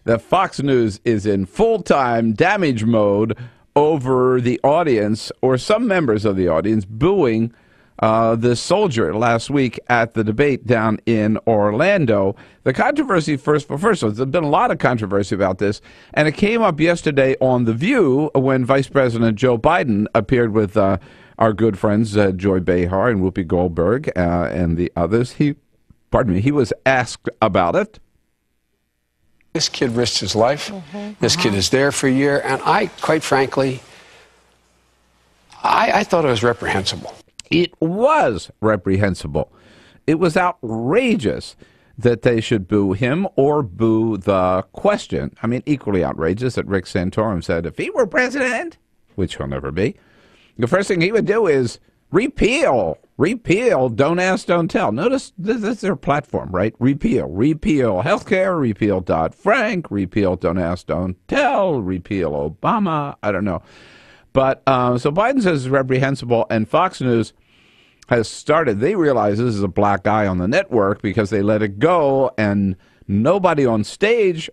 that Fox News is in full-time damage mode over the audience, or some members of the audience, booing this soldier last week at the debate down in Orlando. The controversy, first of all, there's been a lot of controversy about this, and it came up yesterday on The View when Vice President Joe Biden appeared with our good friends Joy Behar and Whoopi Goldberg and the others. He was asked about it. This kid risked his life. This kid is there for a year, and I, quite frankly, I thought it was reprehensible. It was reprehensible. It was outrageous that they should boo him or boo the question. I mean, equally outrageous that Rick Santorum said if he were president, which he'll never be, the first thing he would do is repeal, don't ask, don't tell. Notice this is their platform, right? Repeal healthcare, repeal Dodd-Frank, repeal don't ask, don't tell, repeal Obama. I don't know. But so Biden says it's reprehensible, and Fox News has started. They realize this is a black eye on the network because they let it go, and nobody on stage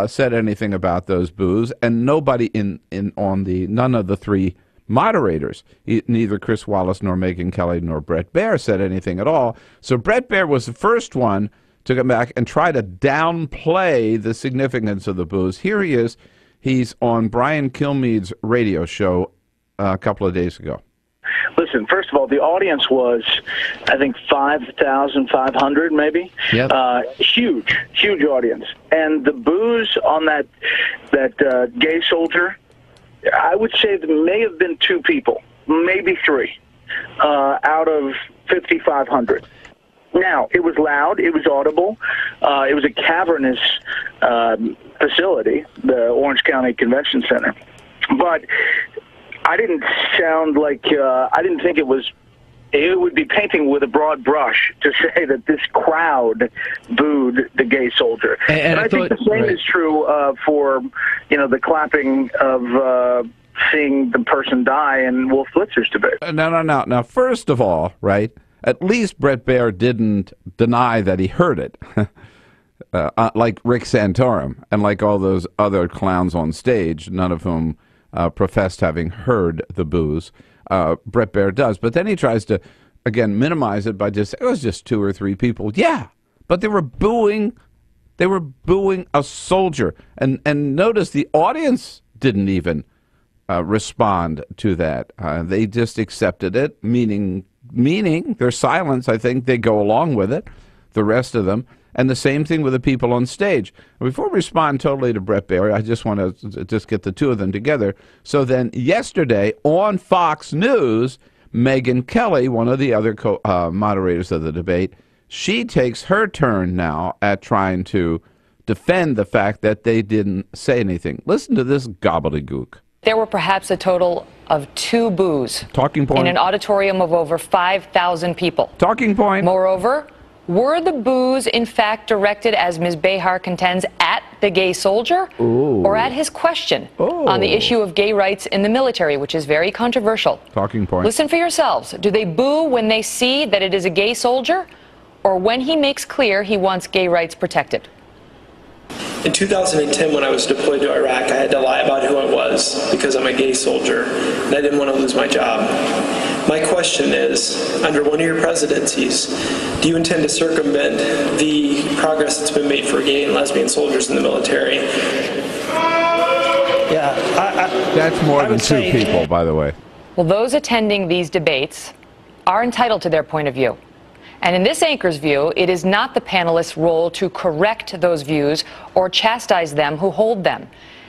said anything about those boos, and nobody none of the three moderators, neither Chris Wallace nor Megyn Kelly nor Bret Baier, said anything at all. So Bret Baier was the first one to come back and try to downplay the significance of the boos. Here he is. He's on Brian Kilmeade's radio show a couple of days ago. Listen, first of all, the audience was, I think, 5,500 maybe. Yep. Huge audience. And the boos on that gay soldier, I would say there may have been 2 people, maybe 3, out of 5,500. Now, it was loud, it was audible, it was a cavernous facility, the Orange County Convention Center. But I didn't sound like, I didn't think it would be painting with a broad brush to say that this crowd booed the gay soldier. And I think the same is true for, the clapping of seeing the person die in Wolf Blitzer's debate. No. Now, first of all, right, at least Bret Baier didn't deny that he heard it, like Rick Santorum and like all those other clowns on stage, none of whom professed having heard the boos. Bret Baier does. But then he tries to, again, minimize it by just, it was just 2 or 3 people. Yeah, but they were booing a soldier. And notice the audience didn't even respond to that. They just accepted it, meaning their silence, I think they go along with it, the rest of them. And the same thing with the people on stage. Before we respond totally to Bret Baier, I just want to just get the 2 of them together. So then yesterday on Fox News, Megyn Kelly, one of the other moderators of the debate, she takes her turn now at trying to defend the fact that they didn't say anything. Listen to this gobbledygook. There were perhaps a total of 2 boos. Talking point. In an auditorium of over 5,000 people. Talking point. Moreover, were the boos in fact directed, as Ms. Behar contends, at the gay soldier? Ooh. Or at his question on the issue of gay rights in the military, which is very controversial? Talking point. Listen for yourselves. Do they boo when they see that it is a gay soldier, or when he makes clear he wants gay rights protected? In 2010, when I was deployed to Iraq, I had to lie about who I was because I'm a gay soldier, and I didn't want to lose my job. My question is, under one of your presidencies, do you intend to circumvent the progress that's been made for gay and lesbian soldiers in the military? Yeah, that's more than 2 people, by the way. Well, those attending these debates are entitled to their point of view. And in this anchor's view, it is not the panelists' role to correct those views or chastise them who hold them.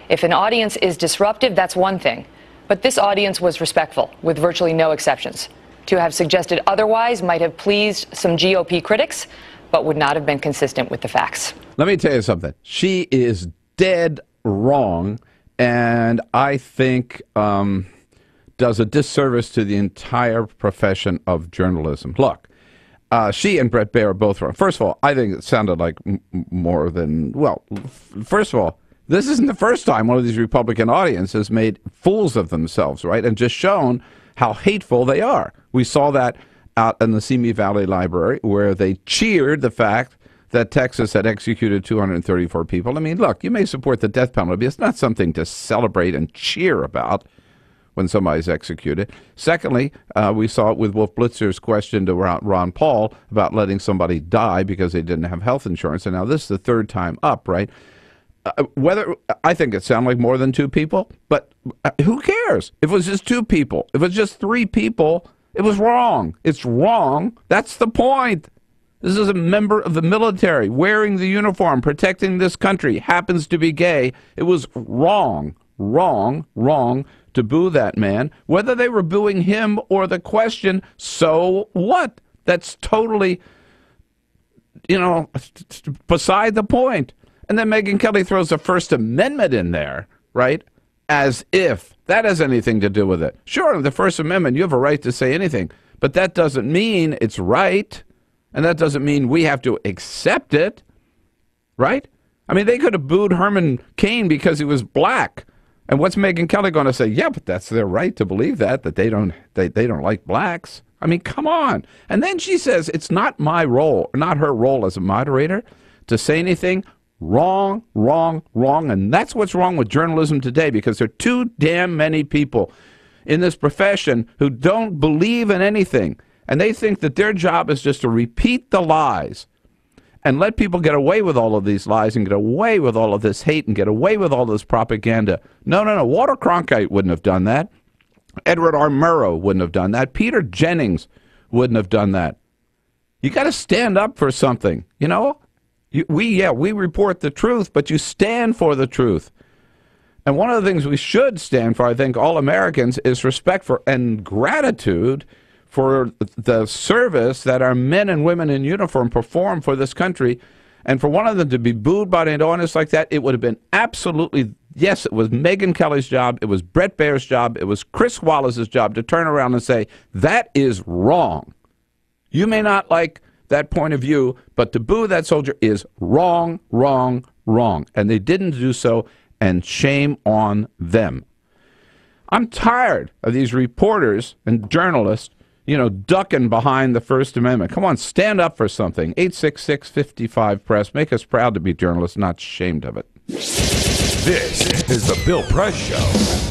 If an audience is disruptive, that's one thing. But this audience was respectful, with virtually no exceptions. To have suggested otherwise might have pleased some GOP critics, but would not have been consistent with the facts. Let me tell you something. She is dead wrong, and I think does a disservice to the entire profession of journalism. Look. She and Bret Baier are both wrong. First of all, I think it sounded like more than, well, first of all, this isn't the first time one of these Republican audiences has made fools of themselves, right, and just shown how hateful they are. We saw that out in the Simi Valley Library, where they cheered the fact that Texas had executed 234 people. I mean, look, you may support the death penalty, but it's not something to celebrate and cheer about when somebody's executed. Secondly, we saw it with Wolf Blitzer's question to Ron Paul about letting somebody die because they didn't have health insurance. And now this is the third time up, right? Whether I think it sounded like more than two people, but who cares? If it was just two people, if it was just three people, it was wrong. It's wrong. That's the point. This is a member of the military wearing the uniform, protecting this country, happens to be gay. It was wrong to boo that man. Whether they were booing him or the question, so what? That's totally, beside the point. And then Megyn Kelly throws the First Amendment in there, right? As if that has anything to do with it. Sure, the First Amendment, you have a right to say anything, but that doesn't mean it's right. And that doesn't mean we have to accept it, right? I mean, they could have booed Herman Cain because he was black. And what's Megyn Kelly going to say? Yeah, but that's their right to believe that they don't like blacks. I mean, come on. And then she says it's not my role, not her role as a moderator, to say anything. Wrong. And that's what's wrong with journalism today, because there are too damn many people in this profession who don't believe in anything. And they think that their job is just to repeat the lies and let people get away with all of these lies and get away with all of this hate and get away with all this propaganda. No. Walter Cronkite wouldn't have done that. Edward R. Murrow wouldn't have done that. Peter Jennings wouldn't have done that. You got to stand up for something, We report the truth, but you stand for the truth. And one of the things we should stand for, I think, all Americans, is respect for and gratitude for the service that our men and women in uniform perform for this country. And for one of them to be booed by an honest like that, it would have been absolutely, yes, it was Megyn Kelly's job, it was Brett Baer's job, it was Chris Wallace's job to turn around and say, that is wrong. You may not like that point of view, but to boo that soldier is wrong. And they didn't do so, and shame on them. I'm tired of these reporters and journalists ducking behind the First Amendment. Come on, stand up for something. 866-55-PRESS. Make us proud to be journalists, not ashamed of it. This is the Bill Press Show.